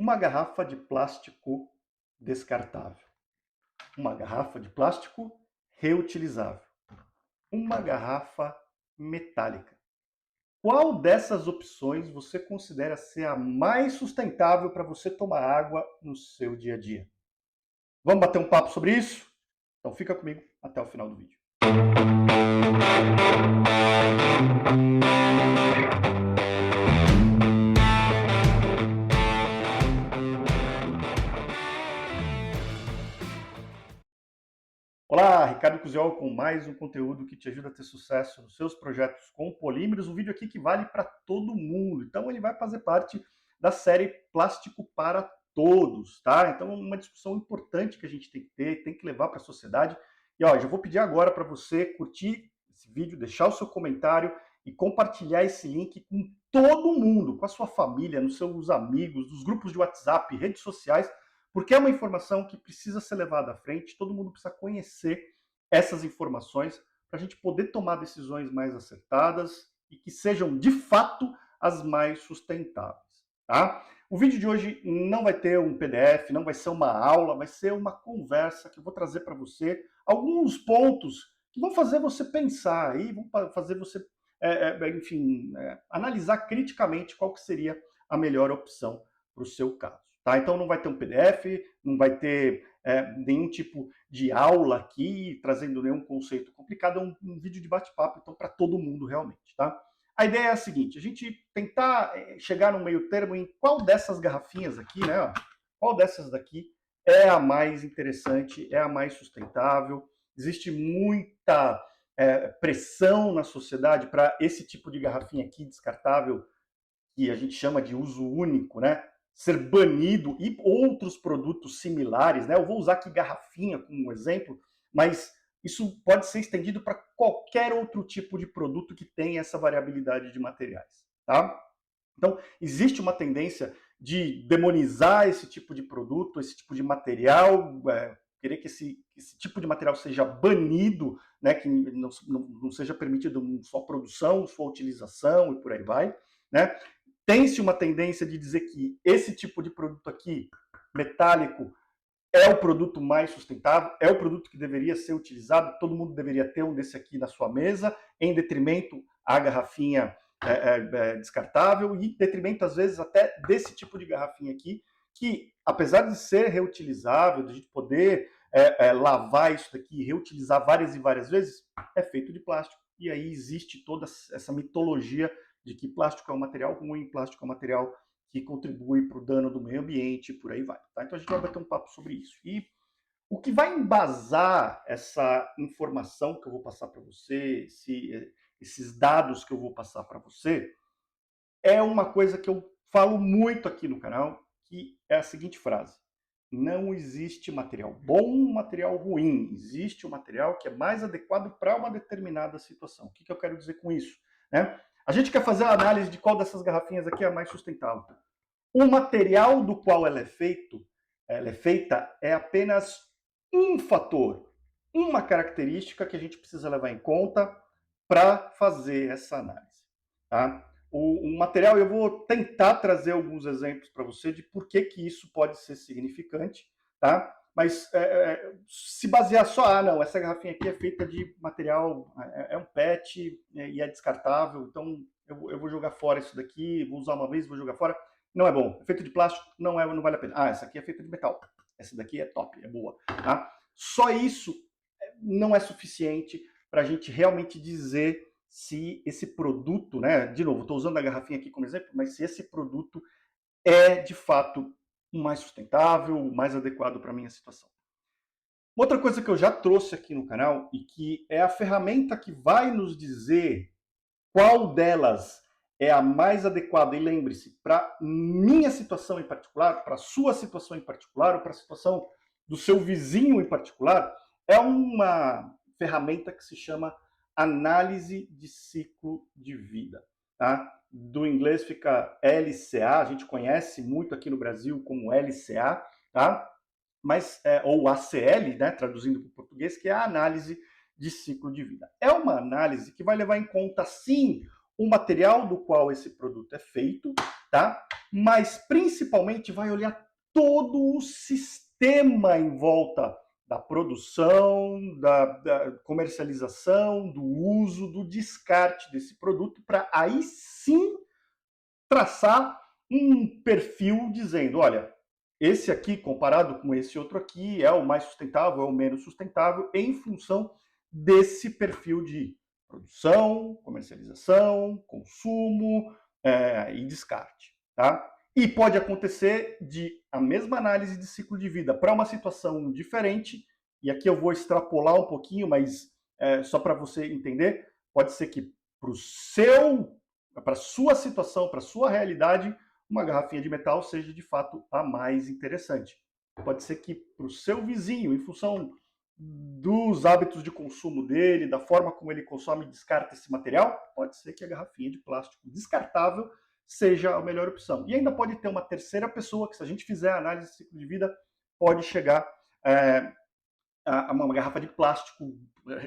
Uma garrafa de plástico descartável, uma garrafa de plástico reutilizável, uma garrafa metálica. Qual dessas opções você considera ser a mais sustentável para você tomar água no seu dia a dia? Vamos bater um papo sobre isso? Então fica comigo até o final do vídeo. Olá, Ricardo Cusiol com mais um conteúdo que te ajuda a ter sucesso nos seus projetos com polímeros. Um vídeo aqui que vale para todo mundo. Então ele vai fazer parte da série Plástico para Todos, tá? Então é uma discussão importante que a gente tem que ter, tem que levar para a sociedade. E ó, já vou pedir agora para você curtir esse vídeo, deixar o seu comentário e compartilhar esse link com todo mundo, com a sua família, nos seus amigos, nos grupos de WhatsApp, redes sociais, porque é uma informação que precisa ser levada à frente, todo mundo precisa conhecer essas informações para a gente poder tomar decisões mais acertadas e que sejam, de fato, as mais sustentáveis. Tá? O vídeo de hoje não vai ter um PDF, não vai ser uma aula, vai ser uma conversa que eu vou trazer para você alguns pontos que vão fazer você pensar aí, vão fazer você, enfim, analisar criticamente qual que seria a melhor opção para o seu caso. Tá? Então não vai ter um PDF, não vai ter nenhum tipo de aula aqui, trazendo nenhum conceito complicado, é um vídeo de bate-papo, então para todo mundo realmente. Tá? A ideia é a seguinte, a gente tentar chegar no meio termo em qual dessas garrafinhas aqui, né, ó, qual dessas daqui é a mais interessante, é a mais sustentável. Existe muita pressão na sociedade para esse tipo de garrafinha aqui descartável, que a gente chama de uso único, né, ser banido, e outros produtos similares, né? Eu vou usar aqui garrafinha como exemplo, mas isso pode ser estendido para qualquer outro tipo de produto que tenha essa variabilidade de materiais, tá? Então, existe uma tendência de demonizar esse tipo de produto, esse tipo de material, querer que esse tipo de material seja banido, né, que não seja permitido sua produção, sua utilização e por aí vai, né? Tem-se uma tendência de dizer que esse tipo de produto aqui, metálico, é o produto mais sustentável, é o produto que deveria ser utilizado, todo mundo deveria ter um desse aqui na sua mesa, em detrimento à garrafinha descartável e em detrimento, às vezes, até desse tipo de garrafinha aqui, que, apesar de ser reutilizável, de a gente poder lavar isso daqui, reutilizar várias e várias vezes, é feito de plástico. E aí existe toda essa mitologia de que plástico é um material ruim, plástico é um material que contribui para o dano do meio ambiente, por aí vai. Tá? Então a gente vai bater um papo sobre isso. E o que vai embasar essa informação que eu vou passar para você, esses dados que eu vou passar para você, é uma coisa que eu falo muito aqui no canal, que é a seguinte frase: não existe material bom, material ruim. Existe um material que é mais adequado para uma determinada situação. O que eu quero dizer com isso? Né? A gente quer fazer a análise de qual dessas garrafinhas aqui é a mais sustentável. O material do qual ela é feita é apenas um fator, uma característica que a gente precisa levar em conta para fazer essa análise. Tá? O material, eu vou tentar trazer alguns exemplos para você de por que isso pode ser significante, tá? Mas se basear só, não, essa garrafinha aqui é feita de material, é um PET e é descartável, então eu vou jogar fora isso daqui, vou usar uma vez, vou jogar fora. Não é bom. É feito de plástico, não vale a pena. Ah, essa aqui é feita de metal. Essa daqui é top, é boa. Tá? Só isso não é suficiente para a gente realmente dizer se esse produto, né? De novo, estou usando a garrafinha aqui como exemplo, mas se esse produto é de fato o mais sustentável, o mais adequado para a minha situação. Outra coisa que eu já trouxe aqui no canal e que é a ferramenta que vai nos dizer qual delas é a mais adequada, e lembre-se, para minha situação em particular, para a sua situação em particular, ou para a situação do seu vizinho em particular, é uma ferramenta que se chama análise de ciclo de vida. Tá? Do inglês fica LCA, a gente conhece muito aqui no Brasil como LCA, tá? Mas, ou ACL, né, traduzindo para o português, que é a análise de ciclo de vida. É uma análise que vai levar em conta, sim, o material do qual esse produto é feito, tá? Mas principalmente vai olhar todo o sistema em volta da produção, da comercialização, do uso, do descarte desse produto, para aí sim traçar um perfil dizendo, olha, esse aqui comparado com esse outro aqui é o mais sustentável, é o menos sustentável, em função desse perfil de produção, comercialização, consumo e descarte, tá? E pode acontecer de a mesma análise de ciclo de vida para uma situação diferente, e aqui eu vou extrapolar um pouquinho, mas só para você entender, pode ser que para a sua situação, para a sua realidade, uma garrafinha de metal seja de fato a mais interessante. Pode ser que para o seu vizinho, em função dos hábitos de consumo dele, da forma como ele consome e descarta esse material, pode ser que a garrafinha de plástico descartável seja a melhor opção. E ainda pode ter uma terceira pessoa que, se a gente fizer a análise de ciclo de vida, pode chegar a uma garrafa de plástico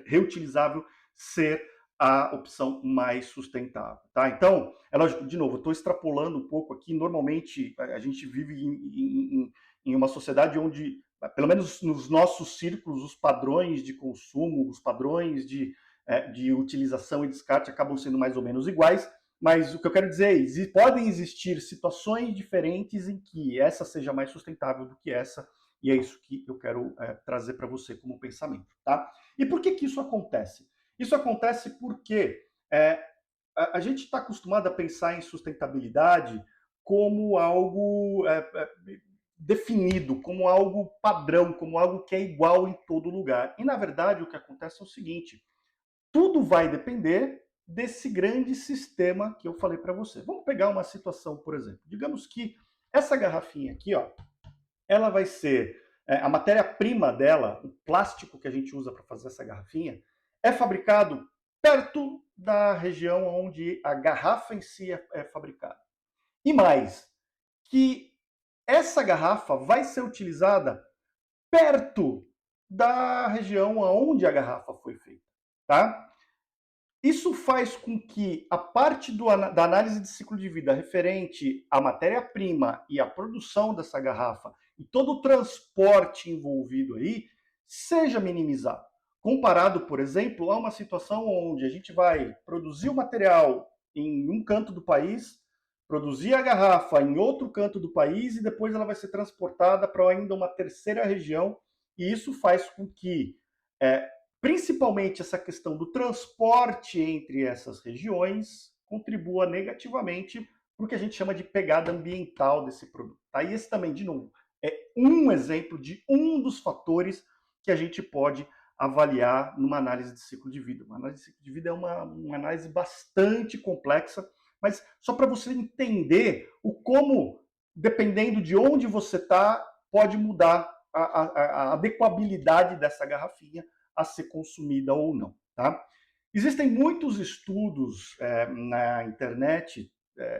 reutilizável ser a opção mais sustentável, tá? Então, é lógico, de novo, eu estou extrapolando um pouco aqui. Normalmente, a gente vive em uma sociedade onde, pelo menos nos nossos círculos, os padrões de consumo, os padrões de utilização e descarte acabam sendo mais ou menos iguais, mas o que eu quero dizer é, podem existir situações diferentes em que essa seja mais sustentável do que essa, e é isso que eu quero trazer para você como pensamento, tá? E por que isso acontece? Isso acontece porque a gente está acostumado a pensar em sustentabilidade como algo definido, como algo padrão, como algo que é igual em todo lugar. E, na verdade, o que acontece é o seguinte, tudo vai depender desse grande sistema que eu falei para você. Vamos pegar uma situação, por exemplo. Digamos que essa garrafinha aqui, ó, ela vai ser, a matéria-prima dela, o plástico que a gente usa para fazer essa garrafinha, é fabricado perto da região onde a garrafa em si é fabricada. E mais, que essa garrafa vai ser utilizada perto da região onde a garrafa foi feita, tá? Isso faz com que a parte da análise de ciclo de vida referente à matéria-prima e à produção dessa garrafa e todo o transporte envolvido aí seja minimizado. Comparado, por exemplo, a uma situação onde a gente vai produzir o material em um canto do país, produzir a garrafa em outro canto do país e depois ela vai ser transportada para ainda uma terceira região, e isso faz com que principalmente essa questão do transporte entre essas regiões contribua negativamente para o que a gente chama de pegada ambiental desse produto. Tá? E esse também, de novo, é um exemplo de um dos fatores que a gente pode avaliar numa análise de ciclo de vida. Uma análise de ciclo de vida é uma análise bastante complexa, mas só para você entender o como, dependendo de onde você está, pode mudar a adequabilidade dessa garrafinha a ser consumida ou não, tá? Existem muitos estudos na internet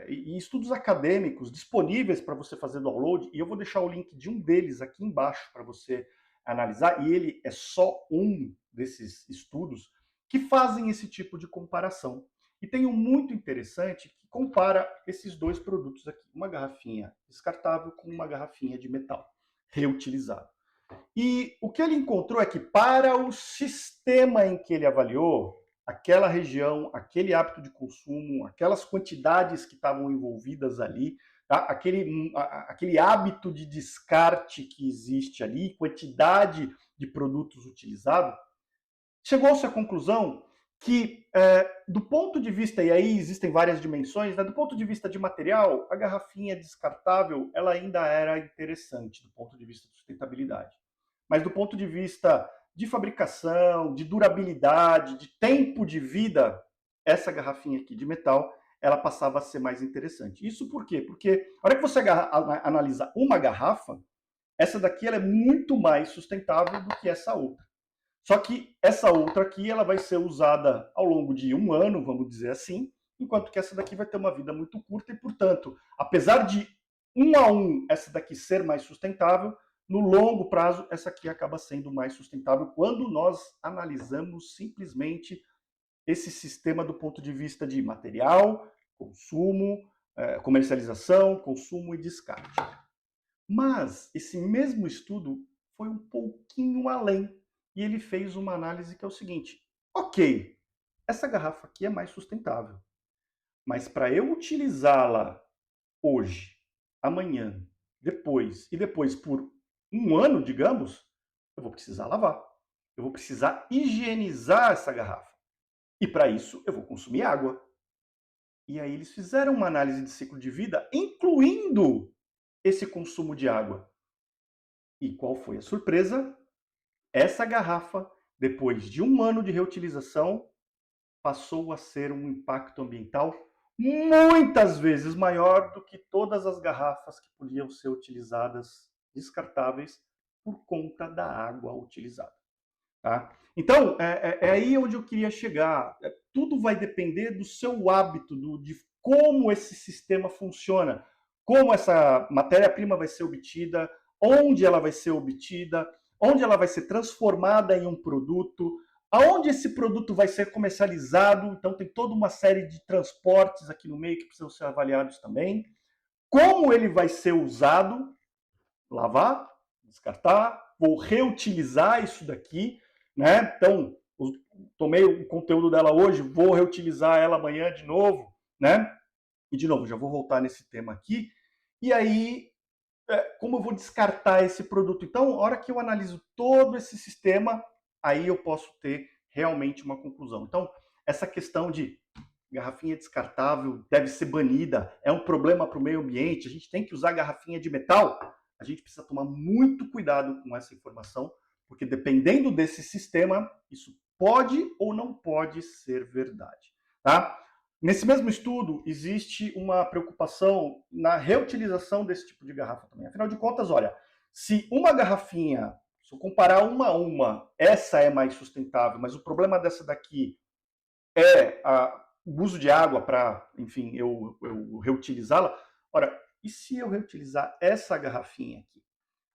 e estudos acadêmicos disponíveis para você fazer download, e eu vou deixar o link de um deles aqui embaixo para você analisar, e ele é só um desses estudos que fazem esse tipo de comparação. E tem um muito interessante que compara esses dois produtos aqui, uma garrafinha descartável com uma garrafinha de metal reutilizável. E o que ele encontrou é que, para o sistema em que ele avaliou, aquela região, aquele hábito de consumo, aquelas quantidades que estavam envolvidas ali, tá? aquele hábito de descarte que existe ali, quantidade de produtos utilizados, chegou-se à conclusão que, do ponto de vista, e aí existem várias dimensões, né, do ponto de vista de material, a garrafinha descartável ela ainda era interessante do ponto de vista de sustentabilidade. Mas do ponto de vista de fabricação, de durabilidade, de tempo de vida, essa garrafinha aqui de metal, ela passava a ser mais interessante. Isso por quê? Porque a hora que você analisa uma garrafa, essa daqui ela é muito mais sustentável do que essa outra. Só que essa outra aqui ela vai ser usada ao longo de um ano, vamos dizer assim, enquanto que essa daqui vai ter uma vida muito curta e, portanto, apesar de um a um essa daqui ser mais sustentável, no longo prazo essa aqui acaba sendo mais sustentável quando nós analisamos simplesmente esse sistema do ponto de vista de material, consumo, comercialização, consumo e descarte. Mas esse mesmo estudo foi um pouquinho além e ele fez uma análise que é o seguinte: ok, essa garrafa aqui é mais sustentável, mas para eu utilizá-la hoje, amanhã, depois e depois por um ano, digamos, eu vou precisar lavar. Eu vou precisar higienizar essa garrafa. E para isso eu vou consumir água. E aí eles fizeram uma análise de ciclo de vida, incluindo esse consumo de água. E qual foi a surpresa? Essa garrafa, depois de um ano de reutilização, passou a ser um impacto ambiental muitas vezes maior do que todas as garrafas que podiam ser utilizadas descartáveis por conta da água utilizada. Tá? Então, é aí onde eu queria chegar. Tudo vai depender do seu hábito, de como esse sistema funciona, como essa matéria-prima vai ser obtida, onde ela vai ser obtida, onde ela vai ser transformada em um produto, aonde esse produto vai ser comercializado. Então, tem toda uma série de transportes aqui no meio que precisam ser avaliados também. Como ele vai ser usado, lavar, descartar, vou reutilizar isso daqui, né? Então, tomei o conteúdo dela hoje, vou reutilizar ela amanhã de novo, né? E de novo, já vou voltar nesse tema aqui. E aí, como eu vou descartar esse produto? Então, a hora que eu analiso todo esse sistema, aí eu posso ter realmente uma conclusão. Então, essa questão de garrafinha descartável deve ser banida, é um problema para o meio ambiente, a gente tem que usar garrafinha de metal, a gente precisa tomar muito cuidado com essa informação, porque dependendo desse sistema, isso pode ou não pode ser verdade. Tá? Nesse mesmo estudo, existe uma preocupação na reutilização desse tipo de garrafa também. Afinal de contas, olha, se uma garrafinha, se eu comparar uma a uma, essa é mais sustentável, mas o problema dessa daqui é o uso de água para, enfim, eu reutilizá-la. Ora, e se eu reutilizar essa garrafinha aqui?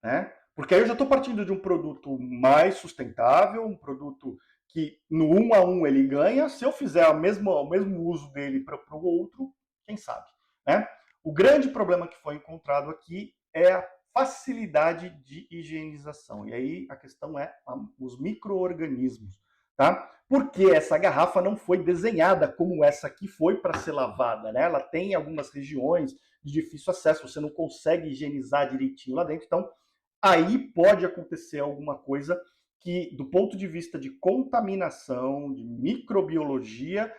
Né? Porque aí eu já estou partindo de um produto mais sustentável, um produto que no 1 a 1 ele ganha. Se eu fizer o mesmo uso dele para o outro, quem sabe? Né? O grande problema que foi encontrado aqui é a facilidade de higienização. E aí a questão é os micro-organismos. Tá? Porque essa garrafa não foi desenhada como essa aqui foi para ser lavada. Né? Ela tem algumas regiões de difícil acesso, você não consegue higienizar direitinho lá dentro. Então, aí pode acontecer alguma coisa que, do ponto de vista de contaminação, de microbiologia,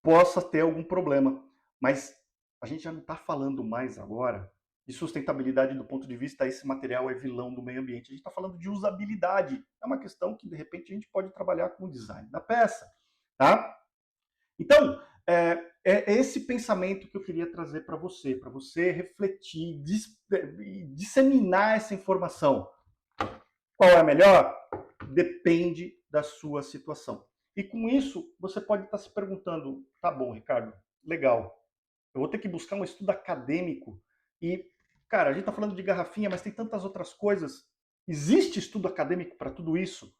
possa ter algum problema. Mas a gente já não está falando mais agora de sustentabilidade do ponto de vista esse material é vilão do meio ambiente. A gente está falando de usabilidade. É uma questão que, de repente, a gente pode trabalhar com o design da peça. Tá? Então, é esse pensamento que eu queria trazer para você refletir, disseminar essa informação. Qual é a melhor? Depende da sua situação. E com isso, você pode estar se perguntando, tá bom, Ricardo, legal, eu vou ter que buscar um estudo acadêmico e, cara, a gente está falando de garrafinha, mas tem tantas outras coisas. Existe estudo acadêmico para tudo isso?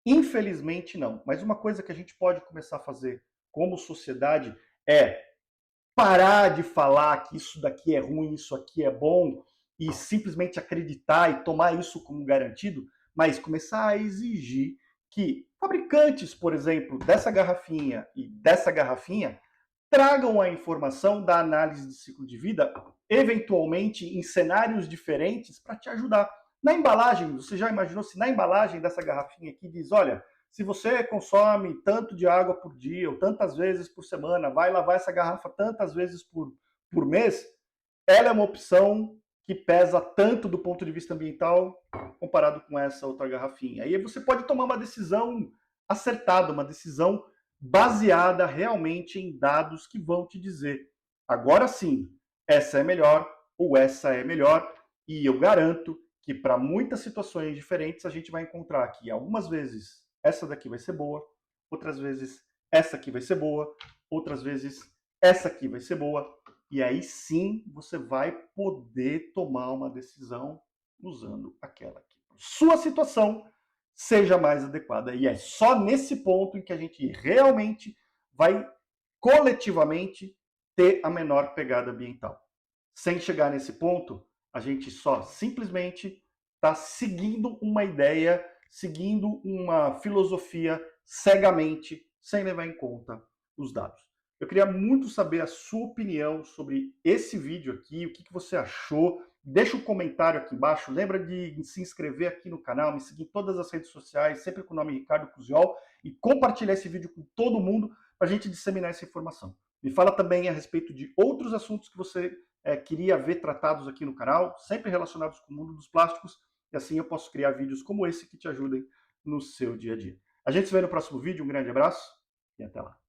Infelizmente, não. Mas uma coisa que a gente pode começar a fazer como sociedade é parar de falar que isso daqui é ruim, isso aqui é bom, e simplesmente acreditar e tomar isso como garantido, mas começar a exigir que fabricantes, por exemplo, dessa garrafinha e dessa garrafinha tragam a informação da análise de ciclo de vida, eventualmente em cenários diferentes, para te ajudar. Na embalagem, você já imaginou se na embalagem dessa garrafinha aqui diz, olha, se você consome tanto de água por dia ou tantas vezes por semana, vai lavar essa garrafa tantas vezes por mês, ela é uma opção que pesa tanto do ponto de vista ambiental comparado com essa outra garrafinha. E aí você pode tomar uma decisão acertada, uma decisão baseada realmente em dados que vão te dizer, agora sim, essa é melhor ou essa é melhor, e eu garanto que para muitas situações diferentes a gente vai encontrar que algumas vezes essa daqui vai ser boa, outras vezes essa aqui vai ser boa, outras vezes essa aqui vai ser boa, e aí sim você vai poder tomar uma decisão usando aquela que sua situação seja mais adequada. E é só nesse ponto em que a gente realmente vai coletivamente ter a menor pegada ambiental. Sem chegar nesse ponto, a gente só simplesmente está seguindo uma ideia, seguindo uma filosofia cegamente, sem levar em conta os dados. Eu queria muito saber a sua opinião sobre esse vídeo aqui, o que você achou. Deixa um comentário aqui embaixo. Lembra de se inscrever aqui no canal, me seguir em todas as redes sociais, sempre com o nome Ricardo Cruziol, e compartilhar esse vídeo com todo mundo para a gente disseminar essa informação. Me fala também a respeito de outros assuntos que você queria ver tratados aqui no canal, sempre relacionados com o mundo dos plásticos, e assim eu posso criar vídeos como esse que te ajudem no seu dia a dia. A gente se vê no próximo vídeo, um grande abraço e até lá.